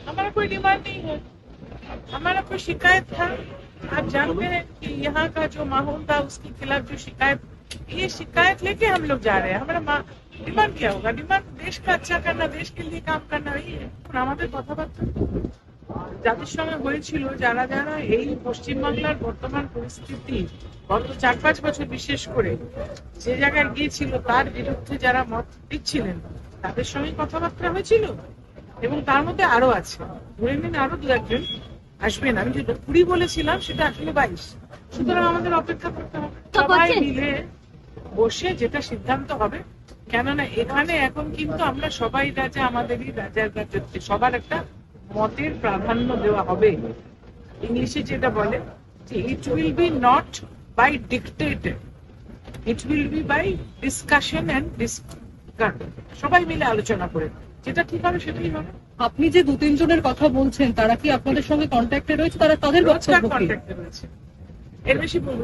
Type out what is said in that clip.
हमारा कोई डिमांड नहीं है, हमारा कोई शिकायत था। आप जानते हैं कि यहाँ का जो माहौल था उसके खिलाफ जो शिकायत, ये शिकायत लेके हम लोग जा रहे हैं। हमारा डिमांड क्या होगा? डिमांड देश का अच्छा करना, देश के लिए काम करना, वही है আমাদের কথাবার্তা। যাদের সঙ্গে হয়েছিল, যারা যারা এই পশ্চিমবাংলার বর্তমান পরিস্থিতি গত 4-5 বছর বিশেষ করে যে জায়গায় গিয়েছিল তার বিরুদ্ধে যারা মত দিচ্ছিলেন তাদের সঙ্গে কথাবার্তা হয়েছিল, এবং তার মধ্যে আরো আছে, ধরে নিন আরো 2-1 আসবেন। আমি যেটা 20 বলেছিলাম সেটা আসলে 22। সুতরাং আমাদের অপেক্ষা করতে হবে, সবাই মিলে বসে যেটা সিদ্ধান্ত হবে। কেননা এখানে এখন কিন্তু আমরা সবাই রাজা, আমাদেরই রাজার রাজত্বে সবার একটা মতের প্রাধান্য দেওয়া হবে। ইংলিশে যেটা বলে যে it will be not by dictated, it will be by discussion and সবাই মিলে আলোচনা করে যেটা ঠিক হবে সেটাই হবে। আপনি যে 2-3 জনের কথা বলছেন তারা কি আপনাদের সঙ্গে কন্ট্যাক্টে রয়েছে? তারা তাদের বক্তব্য কি? কন্ট্যাক্টে রয়েছে, এর বেশি বলবো